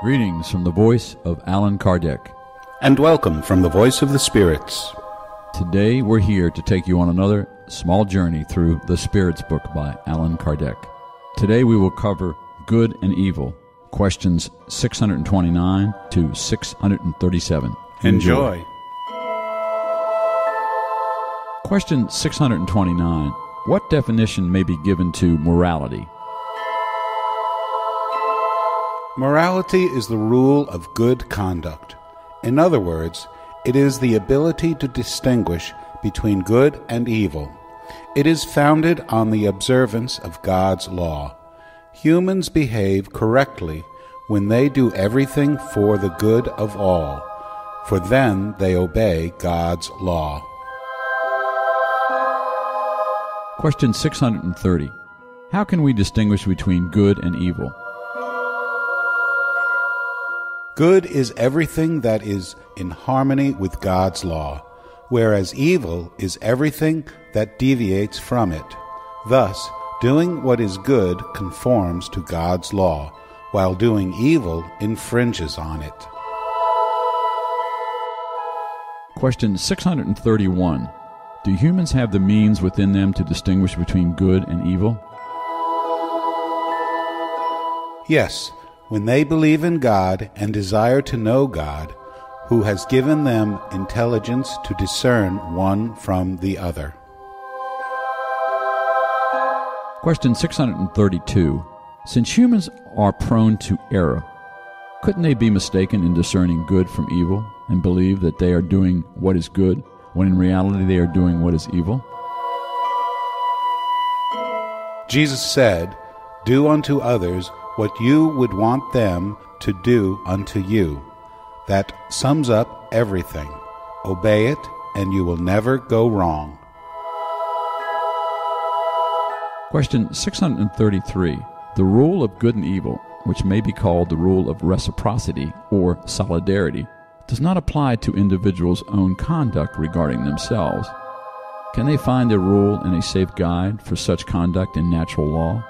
Greetings from the voice of Allan Kardec. And welcome from the voice of the spirits. Today we're here to take you on another small journey through The Spirits book by Allan Kardec. Today we will cover Good and Evil, questions 629 to 637. Enjoy. Question 629. What definition may be given to morality? Morality is the rule of good conduct. In other words, it is the ability to distinguish between good and evil. It is founded on the observance of God's law. Humans behave correctly when they do everything for the good of all, for then they obey God's law. Question 630. How can we distinguish between good and evil? Good is everything that is in harmony with God's law, whereas evil is everything that deviates from it. Thus, doing what is good conforms to God's law, while doing evil infringes on it. Question 631. Do humans have the means within them to distinguish between good and evil? Yes, when they believe in God and desire to know God, who has given them intelligence to discern one from the other. Question 632. Since humans are prone to error, couldn't they be mistaken in discerning good from evil and believe that they are doing what is good, when in reality they are doing what is evil? Jesus said, "Do unto others what you would want them to do unto you." That sums up everything. Obey it, and you will never go wrong. Question 633. The rule of good and evil, which may be called the rule of reciprocity or solidarity, does not apply to individuals' own conduct regarding themselves. Can they find a rule and a safe guide for such conduct in natural law?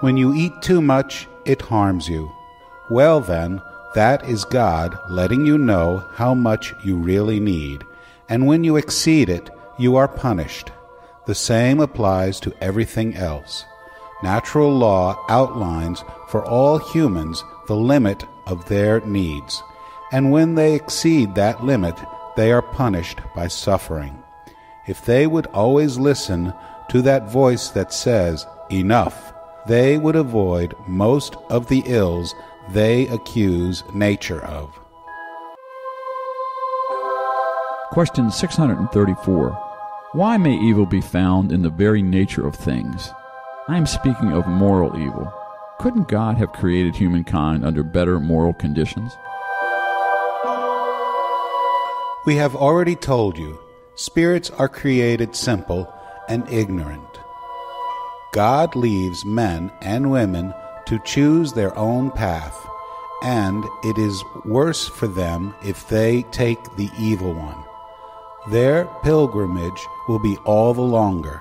When you eat too much, it harms you. Well then, that is God letting you know how much you really need, and when you exceed it, you are punished. The same applies to everything else. Natural law outlines for all humans the limit of their needs, and when they exceed that limit, they are punished by suffering. If they would always listen to that voice that says, "Enough," they would avoid most of the ills they accuse nature of. Question 634. Why may evil be found in the very nature of things? I am speaking of moral evil. Couldn't God have created humankind under better moral conditions? We have already told you, spirits are created simple and ignorant. God leaves men and women to choose their own path, and it is worse for them if they take the evil one. Their pilgrimage will be all the longer.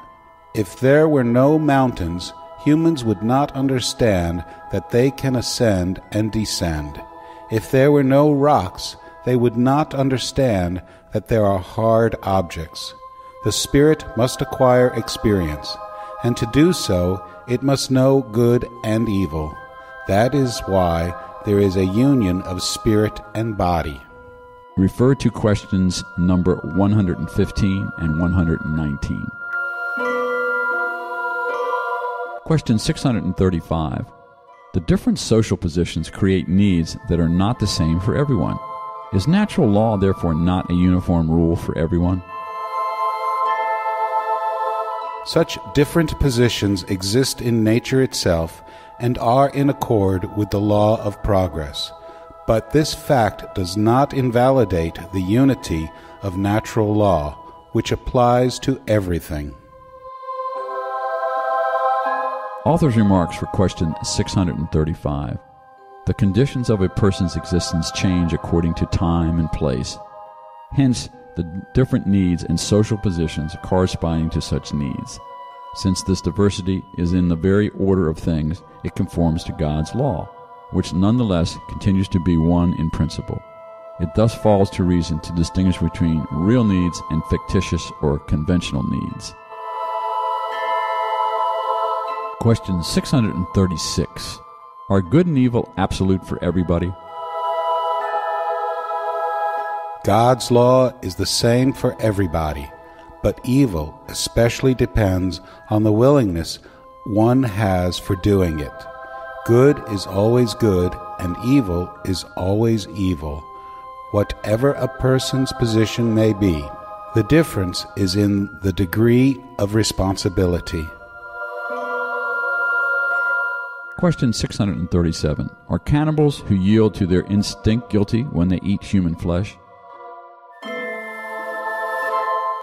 If there were no mountains, humans would not understand that they can ascend and descend. If there were no rocks, they would not understand that there are hard objects. The spirit must acquire experience, and to do so, it must know good and evil. That is why there is a union of spirit and body. Refer to questions number 115 and 119. Question 635. The different social positions create needs that are not the same for everyone. Is natural law therefore not a uniform rule for everyone? Such different positions exist in nature itself and are in accord with the law of progress. But this fact does not invalidate the unity of natural law, which applies to everything. Author's remarks for question 635. The conditions of a person's existence change according to time and place. Hence, the different needs and social positions corresponding to such needs. Since this diversity is in the very order of things, it conforms to God's law, which nonetheless continues to be one in principle. It thus falls to reason to distinguish between real needs and fictitious or conventional needs. Question 636. Are good and evil absolute for everybody? God's law is the same for everybody, but evil especially depends on the willingness one has for doing it. Good is always good, and evil is always evil, whatever a person's position may be. The difference is in the degree of responsibility. Question 637. Are cannibals who yield to their instinct guilty when they eat human flesh?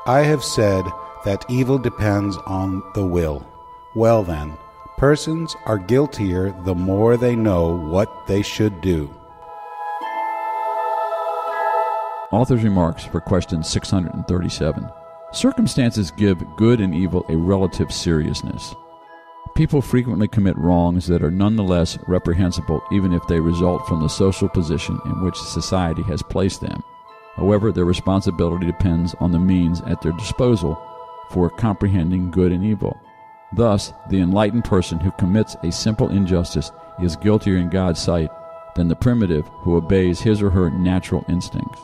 I have said that evil depends on the will. Well then, persons are guiltier the more they know what they should do. Author's remarks for question 637. Circumstances give good and evil a relative seriousness. People frequently commit wrongs that are nonetheless reprehensible even if they result from the social position in which society has placed them. However, their responsibility depends on the means at their disposal for comprehending good and evil. Thus, the enlightened person who commits a simple injustice is guiltier in God's sight than the primitive who obeys his or her natural instincts.